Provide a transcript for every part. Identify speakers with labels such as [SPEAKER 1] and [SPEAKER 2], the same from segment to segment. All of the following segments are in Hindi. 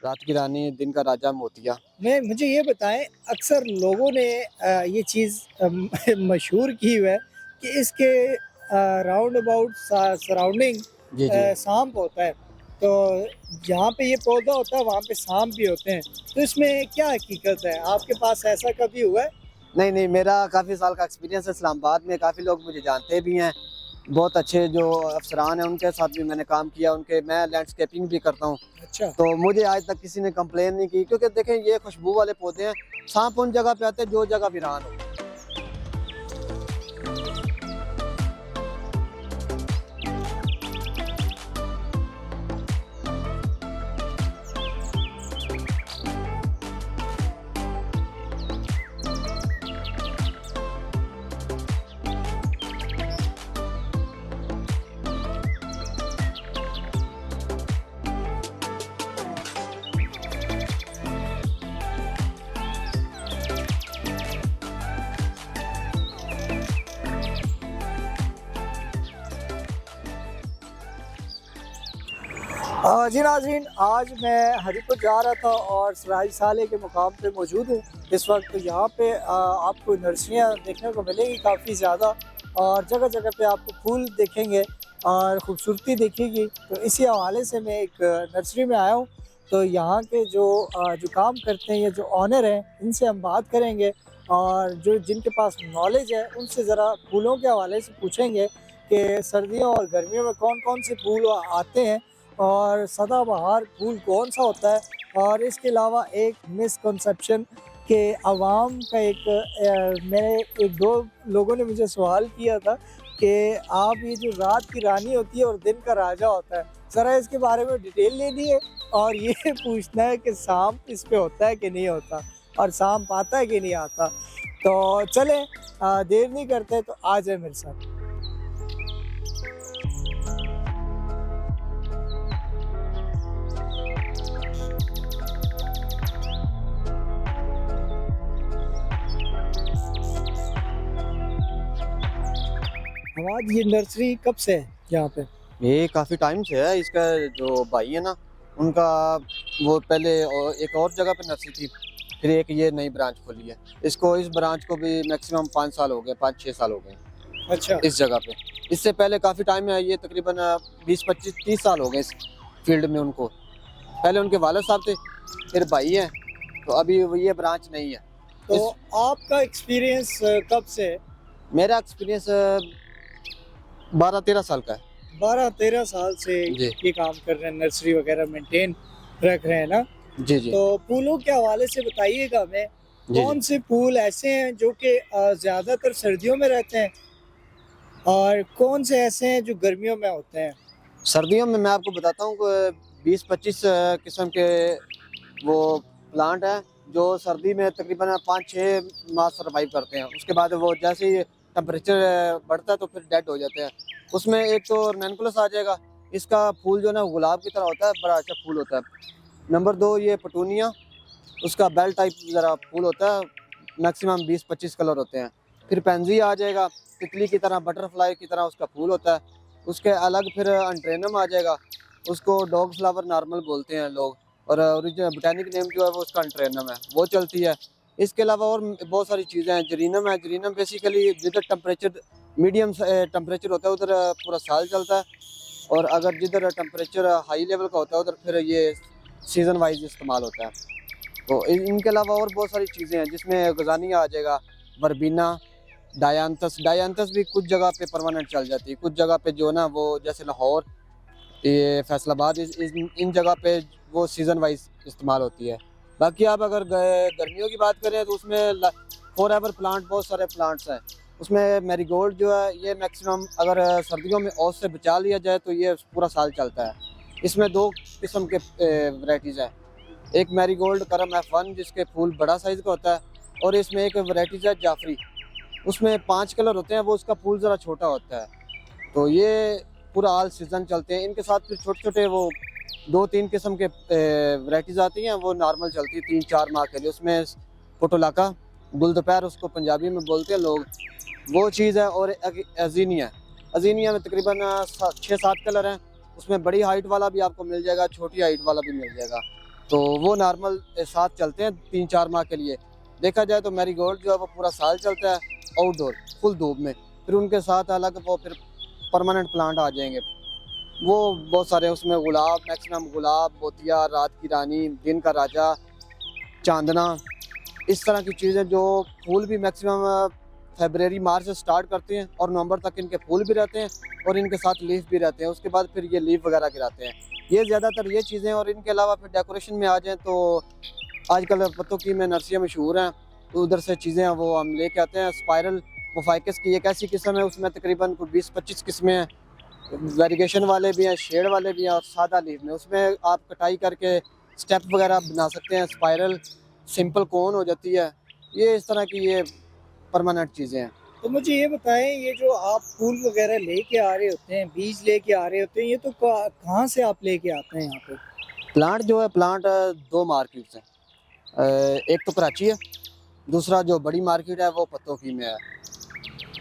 [SPEAKER 1] रात की रानी दिन का राजा मोतिया।
[SPEAKER 2] मैं मुझे ये बताएँ अक्सर लोगों ने ये चीज़ मशहूर की हुई है कि इसके राउंड अबाउट सराउंडिंग
[SPEAKER 1] जी, जी।
[SPEAKER 2] साँप होता है। तो जहाँ पे ये पौधा होता है वहाँ पे साँप भी होते हैं। तो इसमें क्या हकीकत है? आपके पास ऐसा कभी हुआ है?
[SPEAKER 1] नहीं, नहीं, मेरा काफ़ी साल का एक्सपीरियंस है इस्लामाबाद में, काफ़ी लोग मुझे जानते भी हैं। बहुत अच्छे जो अफ़सरान हैं उनके साथ भी मैंने काम किया, उनके मैं लैंडस्केपिंग भी करता हूँ।
[SPEAKER 2] अच्छा।
[SPEAKER 1] तो मुझे आज तक किसी ने कंप्लेन नहीं की क्योंकि देखें ये खुशबू वाले पौधे हैं, साँप उन जगह पे आते हैं जो जगह वीरान हो।
[SPEAKER 2] जी नाज़रीन, आज मैं हरीपुर जा रहा था और सराय साले के मुकाम पे मौजूद हूँ। इस वक्त यहाँ पे आपको नर्सरियाँ देखने को मिलेंगी काफ़ी ज़्यादा और जगह-जगह पे आपको फूल देखेंगे और ख़ूबसूरती दिखेगी। तो इसी हवाले से मैं एक नर्सरी में आया हूँ। तो यहाँ के जो काम करते हैं या जो ओनर हैं, इनसे हम बात करेंगे और जो जिनके पास नॉलेज है, उनसे ज़रा फूलों के हवाले से पूछेंगे कि सर्दियों और गर्मियों में कौन-कौन से फूल आते हैं और सदाबहार फूल कौन-सा होता है। और इसके अलावा एक मिसकंसेप्शन के अवाम का मेरे 1-2 लोगों ने मुझे सवाल किया था कि आप ये जो रात की रानी होती है और दिन का राजा होता है, ज़रा इसके बारे में डिटेल लेनी है और ये पूछना है कि साँप इस पे होता है कि नहीं होता और साँप आता है कि नहीं आता। तो चलें देर नहीं करते तो आ जाएँ मेरे साथ। हमाद ये नर्सरी कब से है यहाँ पे?
[SPEAKER 1] ये काफ़ी टाइम से है, इसका जो भाई है ना, उनका वो पहले एक और जगह पे नर्सरी थी, फिर एक ये नई ब्रांच खोली है। इसको इस ब्रांच को भी मैक्सिमम 5 साल हो गए, 5-6 साल हो गए
[SPEAKER 2] अच्छा।
[SPEAKER 1] इस जगह पे। इससे पहले काफ़ी टाइम है, ये तकरीबन 20-25-30 साल हो गए इस फील्ड में उनको। पहले उनके वालिद साहब थे, फिर भाई हैं, तो अभी वो ये ब्रांच नहीं है।
[SPEAKER 2] तो
[SPEAKER 1] इस
[SPEAKER 2] आपका एक्सपीरियंस कब से है?
[SPEAKER 1] मेरा एक्सपीरियंस 12-13 साल का है।
[SPEAKER 2] 12-13 साल से
[SPEAKER 1] जी।
[SPEAKER 2] ये काम कर रहे हैं, नर्सरी वगैरह मेंटेन रख रहे हैं ना?
[SPEAKER 1] जी, जी।
[SPEAKER 2] तो फूलों के हवाले से बताइएगा हमें,
[SPEAKER 1] जी, जी।
[SPEAKER 2] कौन से फूल ऐसे हैं जो कि ज़्यादातर सर्दियों में रहते हैं और कौन से ऐसे हैं जो गर्मियों में होते हैं?
[SPEAKER 1] सर्दियों में मैं आपको बताता हूँ कि 20-25 किस्म के वो प्लांट हैं, जो सर्दी में तकरीबन 5-6 माह सर्वाइव करते हैं। उसके बाद वो जैसे ही टेम्परेचर बढ़ता है तो फिर डेड हो जाते हैं। उसमें एक तो रैनकुलस आ जाएगा, इसका फूल जो है ना गुलाब की तरह होता है, बड़ा अच्छा फूल होता है। नंबर 2 ये पेटूनिया, उसका बेल टाइप ज़रा फूल होता है, मैक्सिमम 20-25 कलर होते हैं। फिर पेंजी आ जाएगा, तितली की तरह, बटरफ्लाई की तरह उसका फूल होता है। उसके अलग फिर एंट्रेनम आ जाएगा, उसको डॉग फ्लावर नॉर्मल बोलते हैं लोग, और ओरिजिनल बोटैनिक नेम जो है वो उसका एंट्रेनम है, वो चलती है। इसके अलावा और बहुत सारी चीज़ें हैं, जरीनम है, जरीनम बेसिकली जिधर टेम्परेचर मीडियम टेम्परेचर होता है उधर पूरा साल चलता है, और अगर जिधर टेम्परेचर हाई लेवल का होता है उधर फिर ये सीज़न वाइज़ इस्तेमाल होता है। तो इनके अलावा और बहुत सारी चीज़ें हैं जिसमें गज़ानिया आ जाएगा, वर्बीना, डायांथस। डायांथस भी कुछ जगह पे परमानेंट चल जाती है, कुछ जगह पे जो है ना वो जैसे लाहौर, ये फैसलाबाद, इन जगह पे वो सीज़न वाइज़ इस्तेमाल होती है। बाकी आप अगर गर्मियों की बात करें तो उसमें फॉरएवर प्लांट, बहुत सारे प्लांट्स हैं। उसमें मैरीगोल्ड जो है ये मैक्सिमम अगर सर्दियों में ओस से बचा लिया जाए तो ये पूरा साल चलता है। इसमें 2 किस्म के वैराइटीज़ हैं। एक मैरीगोल्ड करम F1 जिसके फूल बड़ा साइज़ का होता है, और इसमें एक वैराइटीज़ है जाफरी, उसमें 5 कलर होते हैं, वो उसका फूल ज़रा छोटा होता है। तो ये पूरा ऑल सीज़न चलते हैं। इनके साथ फिर छोटे-छोटे वो 2-3 किस्म के वैराइटीज़ आती हैं, वो नॉर्मल चलती है 3-4 माह के लिए। उसमें पोटोलाका, गुल दोपहर उसको पंजाबी में बोलते हैं लोग, वो चीज़ है। और एक अज़ीनिया, अज़ीनिया में तकरीबन 6-7 कलर हैं। उसमें बड़ी हाइट वाला भी आपको मिल जाएगा, छोटी हाइट वाला भी मिल जाएगा। तो वो नॉर्मल साथ चलते हैं 3-4 माह के लिए। देखा जाए तो मैरीगोल्ड जो है वो पूरा साल चलता है आउटडोर फुल धूप में। फिर उनके साथ अलग वो फिर परमानेंट प्लांट आ जाएंगे, वो बहुत सारे उसमें गुलाब, मैक्सिमम गुलाब, मोतिया, रात की रानी, दिन का राजा, चांदना, इस तरह की चीज़ें जो फूल भी मैक्सिमम फरवरी मार्च से स्टार्ट करते हैं और नवंबर तक इनके फूल भी रहते हैं और इनके साथ लीफ भी रहते हैं। उसके बाद फिर ये लीफ वगैरह गिराते हैं। ये ज़्यादातर ये चीज़ें, और इनके अलावा फिर डेकोरेशन में आ जाएँ तो आजकल पत्तों की में नर्सरियाँ मशहूर हैं, तो उधर से चीज़ें वो हम लेके आते हैं। स्पाइरल मोफाइकस की एक ऐसी किस्म है, उसमें तकरीबन 20-25 किस्में हैं। वेरिगेशन वाले भी हैं, शेड वाले भी हैं और सादा लीफ में। उसमें आप कटाई करके स्टेप वगैरह बना सकते हैं। स्पाइरल सिंपल कोन हो जाती है। ये इस तरह की ये परमानेंट चीज़ें हैं।
[SPEAKER 2] तो मुझे ये बताएं, ये जो आप फूल वगैरह लेके आ रहे होते हैं, बीज लेके आ रहे होते हैं, ये तो कहाँ से आप लेके आते हैं यहाँ पे?
[SPEAKER 1] प्लांट जो है, प्लांट 2 मार्केट्स हैं। एक तो कराची है, दूसरा जो बड़ी मार्केट है वो पत्तों की में है,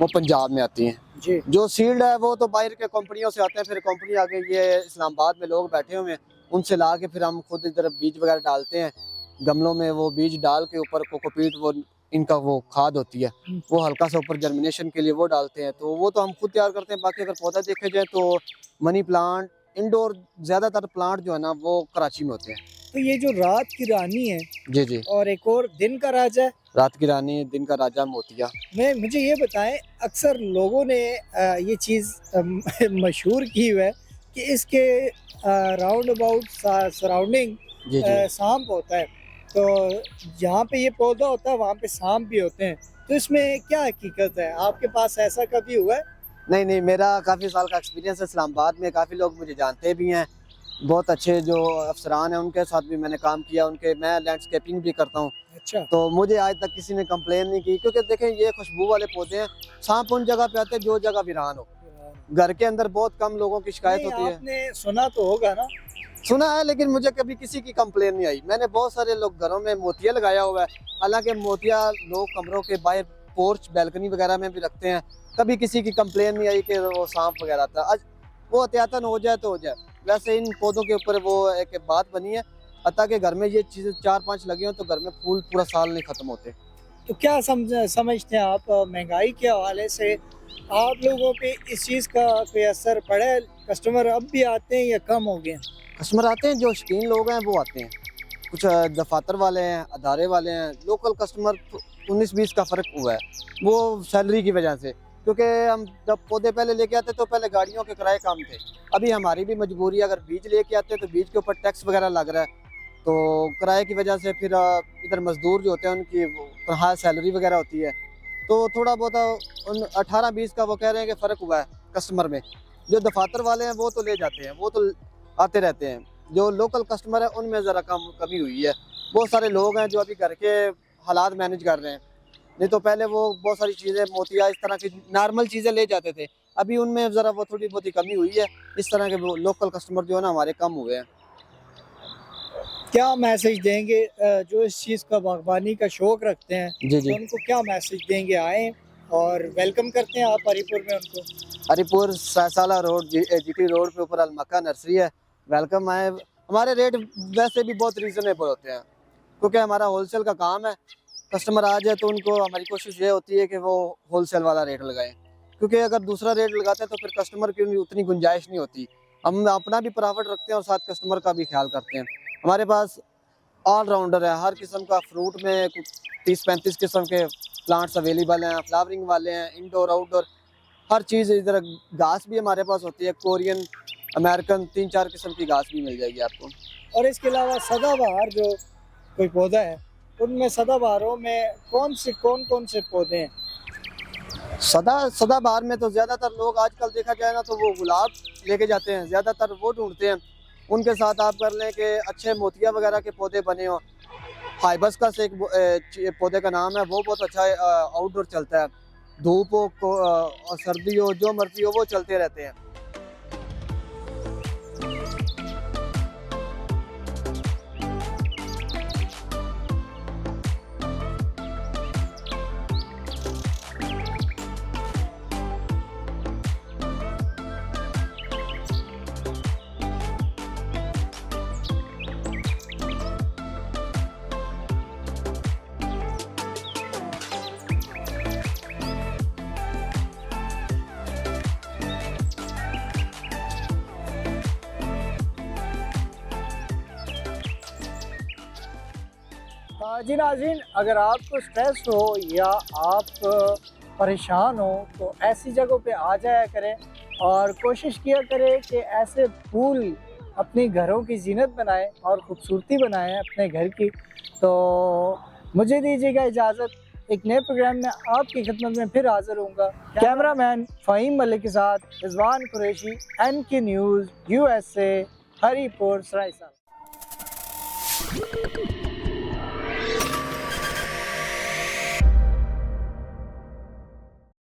[SPEAKER 1] वो पंजाब में आती हैं।
[SPEAKER 2] जी।
[SPEAKER 1] जो सील्ड है वो तो बाहर के कंपनियों से आते हैं, फिर कंपनी आके ये इस्लामाबाद में लोग बैठे हुए हैं, उनसे ला के फिर हम खुद इधर बीज वगैरह डालते हैं गमलों में। वो बीज डाल के ऊपर कोकोपीट, वो इनका वो खाद होती है, वो हल्का सा ऊपर जर्मिनेशन के लिए वो डालते हैं, तो वो तो हम खुद तैयार करते हैं। बाकी अगर पौधा देखे जाए तो मनी प्लांट, इंडोर ज़्यादातर प्लांट जो है ना वो कराची में होते हैं।
[SPEAKER 2] तो ये जो रात की रानी है
[SPEAKER 1] जी जी,
[SPEAKER 2] और एक और दिन का राजा है,
[SPEAKER 1] रात की रानी, दिन का राजा, मोतिया।
[SPEAKER 2] मुझे ये बताएं, अक्सर लोगों ने ये चीज़ मशहूर की हुई है कि इसके राउंड अबाउट सराउंडिंग
[SPEAKER 1] जी जी,
[SPEAKER 2] सांप होता है, तो जहाँ पे ये पौधा होता है वहाँ पे सांप भी होते हैं, तो इसमें क्या हकीकत है? आपके पास ऐसा कभी हुआ है?
[SPEAKER 1] नहीं नहीं, मेरा काफ़ी साल का एक्सपीरियंस है इस्लामाबाद में। काफ़ी लोग मुझे जानते भी हैं, बहुत अच्छे जो अफसरान हैं उनके साथ भी मैंने काम किया। उनके मैं लैंडस्केपिंग भी करता हूँ,
[SPEAKER 2] अच्छा।
[SPEAKER 1] तो मुझे आज तक किसी ने कंप्लेन नहीं की। क्योंकि देखें, ये खुशबू वाले पौधे हैं। सांप उन जगह पे आते हैं जो जगह वीरान हो। घर के अंदर बहुत कम लोगों की शिकायत
[SPEAKER 2] नहीं,
[SPEAKER 1] होती है।
[SPEAKER 2] आपने सुना तो होगा ना?
[SPEAKER 1] सुना है, लेकिन मुझे कभी किसी की कंप्लेन नहीं आई। मैंने बहुत सारे लोग घरों में मोतिया लगाया हुआ है, हालांकि मोतिया लोग कमरों के बाहर पोर्च, बैल्कनी वगैरह में भी रखते हैं। कभी किसी की कंप्लेन नहीं आई कि वो सांप वगैरह था। आज वो एहतियातन हो जाए तो हो जाए। वैसे इन पौधों के ऊपर वो एक बात बनी है, ताकि घर में ये चीज़ें 4-5 लगी हों तो घर में फूल पूरा साल नहीं ख़त्म होते।
[SPEAKER 2] तो क्या समझते हैं आप, महंगाई के हवाले से आप लोगों पे इस चीज़ का कोई असर पड़ा है? कस्टमर अब भी आते हैं या कम हो गए हैं?
[SPEAKER 1] कस्टमर आते हैं, जो शौकीन लोग हैं वो आते हैं। कुछ दफातर वाले हैं, अदारे वाले हैं। लोकल कस्टमर 19-20 का फ़र्क हुआ है, वो सैलरी की वजह से। क्योंकि हम जब पौधे पहले लेके आते तो पहले गाड़ियों के किराए कम थे। अभी हमारी भी मजबूरी है, अगर बीज लेके आते तो बीज के ऊपर टैक्स वगैरह लग रहा है, तो किराए की वजह से फिर इधर मजदूर जो होते हैं उनकी तनख्वाह, सैलरी वगैरह होती है, तो थोड़ा बहुत उन 18-20 का वो कह रहे हैं कि फ़र्क हुआ है कस्टमर में। जो दफातर वाले हैं वो तो ले जाते हैं, वो तो आते रहते हैं। जो लोकल कस्टमर है उनमें ज़रा कमी हुई है। बहुत सारे लोग हैं जो अभी घर के हालात मैनेज कर रहे हैं, नहीं तो पहले वो बहुत सारी चीज़ें, मोतिया, इस तरह की नॉर्मल चीज़ें ले जाते थे। अभी उनमें ज़रा वो थोड़ी बहुत ही कमी हुई है। इस तरह के वो लोकल कस्टमर जो है ना हमारे कम हुए हैं।
[SPEAKER 2] क्या मैसेज देंगे जो इस चीज़ का बागबानी का शौक रखते हैं,
[SPEAKER 1] जी जी,
[SPEAKER 2] तो उनको क्या मैसेज देंगे? आए और वेलकम करते हैं आप हरीपुर में उनको?
[SPEAKER 1] हरीपुर साला रोड, जीटी रोड पे ऊपर अलमक्का नर्सरी है, वेलकम आए। हमारे रेट वैसे भी बहुत रीज़नेबल होते हैं, क्योंकि हमारा होलसेल का काम है। कस्टमर आ जाए तो उनको, हमारी कोशिश ये होती है कि वो होलसेल वाला रेट लगाएं, क्योंकि अगर दूसरा रेट लगाते हैं तो फिर कस्टमर की उतनी गुंजाइश नहीं होती। हम अपना भी प्रॉफिट रखते हैं और साथ कस्टमर का भी ख्याल करते हैं। हमारे पास ऑलराउंडर है, हर किस्म का फ्रूट में 30-35 किस्म के प्लांट्स अवेलेबल हैं, फ्लावरिंग वाले हैं, इंडोर आउटडोर हर चीज़। इधर घास भी हमारे पास होती है, कोरियन, अमेरिकन, 3-4 किस्म की घास भी मिल जाएगी आपको।
[SPEAKER 2] और इसके अलावा सदाबहार जो कोई पौधा है, उनमें सदाबहारों में कौन कौन से पौधे हैं?
[SPEAKER 1] सदाबहार में तो ज़्यादातर लोग आजकल देखा जाए ना तो वो गुलाब लेके जाते हैं, ज़्यादातर वो ढूंढते हैं। उनके साथ आप कर लें कि अच्छे मोतिया वगैरह के पौधे बने हों। हाइबस्कस एक पौधे का नाम है, वो बहुत अच्छा आउटडोर चलता है। धूप हो और सर्दी हो, जो मर्जी हो, वो चलते रहते हैं।
[SPEAKER 2] जी नाज़रीन, अगर आपको स्ट्रेस हो या आप परेशान हो तो ऐसी जगहों पे आ जाया करें और कोशिश किया करें कि ऐसे फूल अपनी घरों की जीनत बनाएं और ख़ूबसूरती बनाएं अपने घर की। तो मुझे दीजिएगा इजाज़त, एक नए प्रोग्राम में आपकी खिदमत में फिर हाज़िर होऊंगा। कैमरामैन फ़हीम मलिक के साथ Rizwan Qureshi, NK news USA, Haripur सरायसाल।